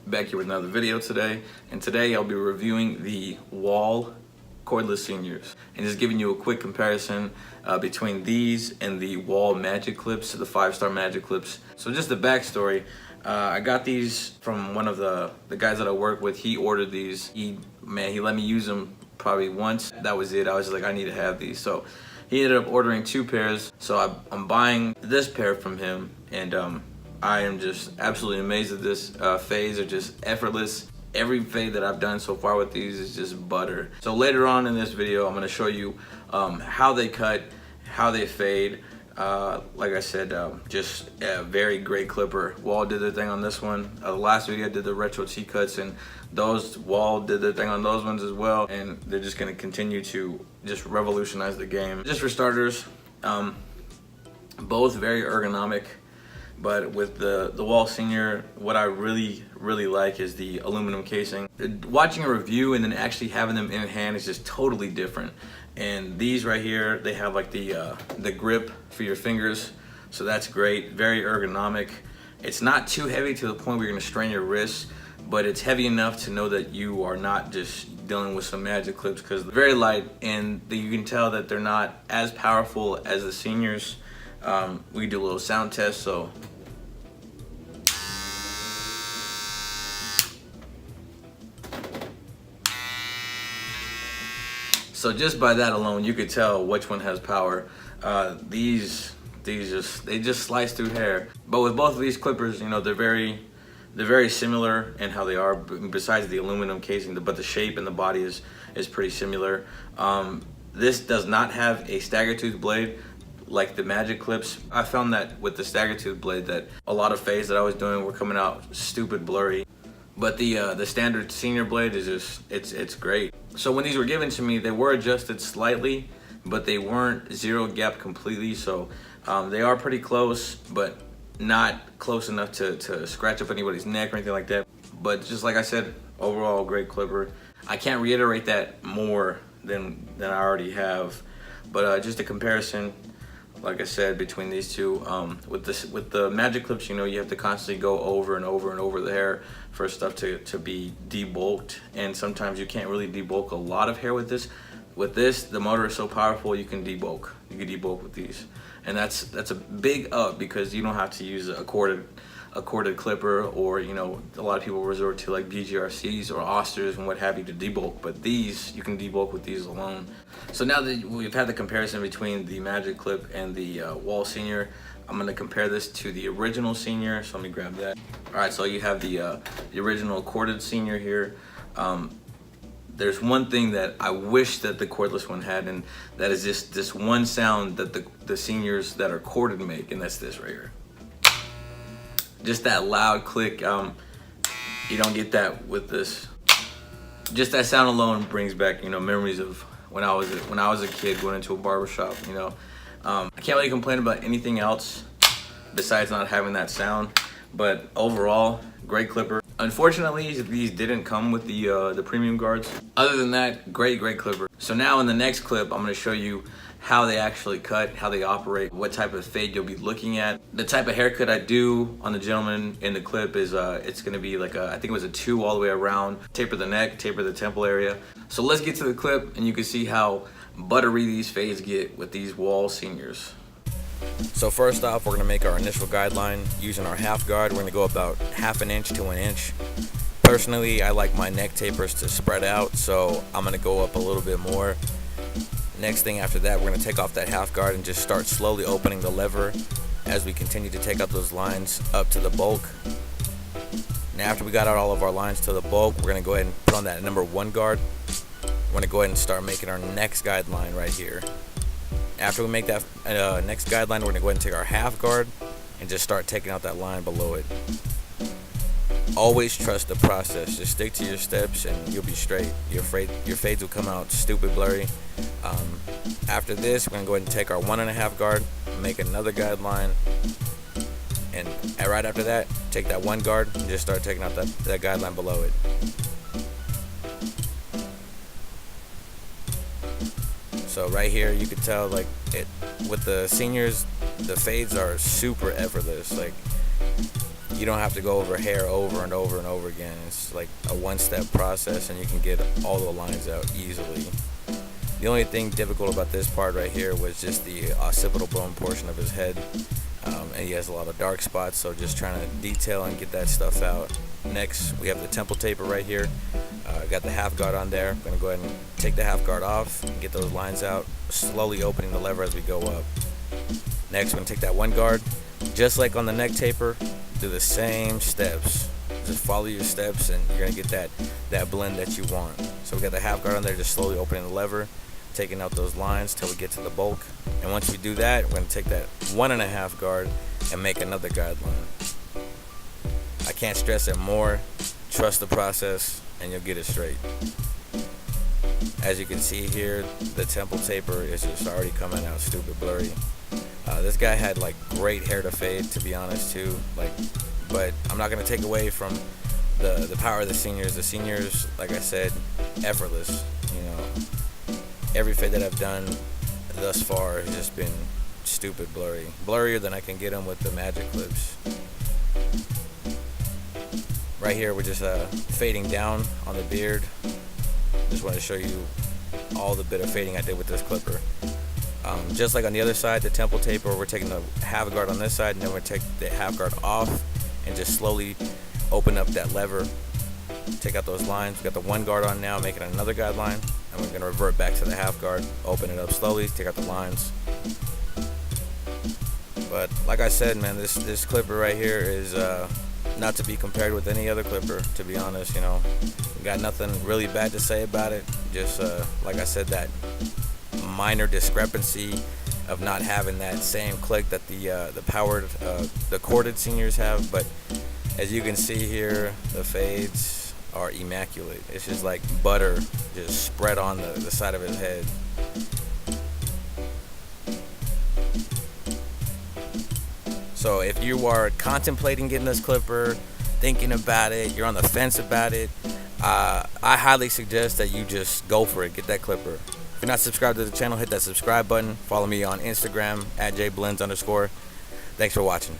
back here with another video today, and today I'll be reviewing the Wahl Cordless Seniors and just giving you a quick comparison between these and the Wahl Magic Clips, the 5-star Magic Clips. So just the backstory, I got these from one of the guys that I work with. He ordered these. He let me use them probably once. That was it. I was just like, I need to have these. So he ended up ordering 2 pairs. So I'm buying this pair from him, and I am just absolutely amazed at this. Fades are just effortless. Every fade that I've done so far with these is just butter. So later on in this video, I'm going to show you how they cut, how they fade. Like I said, just a very great clipper. Wahl did their thing on this one. The last video I did the retro T-cuts, and those Wahl did their thing on those ones as well. And they're just going to continue to just revolutionize the game. Just for starters, both very ergonomic. But with the Wahl Senior, what I really like is the aluminum casing. Watching a review and then actually having them in hand is just totally different. And these right here, they have like the grip for your fingers, so that's great. Very ergonomic. It's not too heavy to the point where you're gonna strain your wrists, but it's heavy enough to know that you are not just dealing with some magic clips, because they're very light, and you can tell that they're not as powerful as the Seniors. We do a little sound test, so just by that alone, you could tell which one has power. These just slice through hair. But with both of these clippers, you know, they're very similar in how they are. Besides the aluminum casing, but the shape and the body is pretty similar. This does not have a stagger tooth blade like the Magic Clips. I found that with the stagger tooth blade that a lot of fades that I was doing were coming out stupid blurry. But the standard Senior blade is just, it's great. So when these were given to me, they were adjusted slightly, but they weren't zero gap completely. So they are pretty close, but not close enough to scratch up anybody's neck or anything like that. But just like I said, overall great clipper. I can't reiterate that more than I already have. But just a comparison, like I said, between these two, with the Magic Clips, you know, you have to constantly go over and over and over the hair for stuff to be debulked, and sometimes you can't really debulk a lot of hair with this. With this, the motor is so powerful, you can debulk. You can debulk with these, and that's a big up, because you don't have to use a corded clipper, or, you know, a lot of people resort to like BGRCs or Osters and what have you to debulk, but these, you can debulk with these alone. So now that we've had the comparison between the Magic Clip and the Wahl Senior, I'm gonna compare this to the original Senior, so let me grab that. All right, so you have the original corded Senior here. There's one thing that I wish that the cordless one had, and that is just this one sound that the Seniors that are corded make, and that's this right here. Just that loud click. You don't get that with this. Just that sound alone brings back, you know, memories of when I was a kid going into a barbershop. You know, I can't really complain about anything else besides not having that sound. But overall, great clipper. Unfortunately, these didn't come with the premium guards. Other than that, great clipper. So now in the next clip, I'm going to show you how they actually cut, how they operate, what type of fade you'll be looking at. The type of haircut I do on the gentleman in the clip is it's going to be like I think it was a 2 all the way around. Taper the neck, taper the temple area. So let's get to the clip, and you can see how buttery these fades get with these Wahl Seniors. So first off, we're going to make our initial guideline using our half guard. We're going to go about 1/2 inch to 1 inch. Personally, I like my neck tapers to spread out, so I'm going to go up a little bit more. Next thing after that, we're going to take off that half guard and just start slowly opening the lever as we continue to take out those lines up to the bulk. Now after we got out all of our lines to the bulk, we're going to go ahead and put on that number 1 guard. We're going to go ahead and start making our next guideline right here. After we make that next guideline, we're going to go ahead and take our half guard and just start taking out that line below it. Always trust the process. Just stick to your steps and you'll be straight. Your fades will come out stupid blurry. After this, we're going to go ahead and take our 1.5 guard, make another guideline, and right after that, take that 1 guard and just start taking out that guideline below it. So right here, you can tell, like, it with the Seniors, the fades are super effortless. Like, you don't have to go over hair over and over and over again. It's like a one-step process, and you can get all the lines out easily. The only thing difficult about this part right here was just the occipital bone portion of his head, and he has a lot of dark spots, so just trying to detail and get that stuff out. Next, we have the temple taper right here. Got the half guard on there. I'm going to go ahead and take the half guard off and get those lines out, slowly opening the lever as we go up. Next, we're going to take that one guard, just like on the neck taper, do the same steps. Just follow your steps and you're going to get that blend that you want. So we got the half guard on there, just slowly opening the lever, taking out those lines till we get to the bulk. And once we do that, we're going to take that 1.5 guard and make another guideline. I can't stress it more. Trust the process and you'll get it straight. As you can see here, the temple taper is just already coming out stupid blurry. This guy had like great hair to fade, to be honest too. But I'm not gonna take away from the power of the seniors. The seniors, like I said, effortless. You know, every fade that I've done thus far has just been stupid blurry, blurrier than I can get them with the magic clips. Right here, we're just fading down on the beard. Just want to show you all the bit of fading I did with this clipper. Just like on the other side, the temple taper, we're taking the half guard on this side, and then we're take the half guard off and just slowly open up that lever. Take out those lines. We got the one guard on now, making another guideline, and we're gonna revert back to the half guard. Open it up slowly, take out the lines. But like I said, man, this clipper right here is not to be compared with any other clipper, to be honest. You know, got nothing really bad to say about it. Just like I said, that minor discrepancy of not having that same click that the corded seniors have. But as you can see here, the fades are immaculate. It's just like butter just spread on the side of his head. So if you are contemplating getting this clipper, thinking about it, you're on the fence about it, I highly suggest that you just go for it. Get that clipper. If you're not subscribed to the channel, hit that subscribe button. Follow me on Instagram @jblends_. Thanks for watching.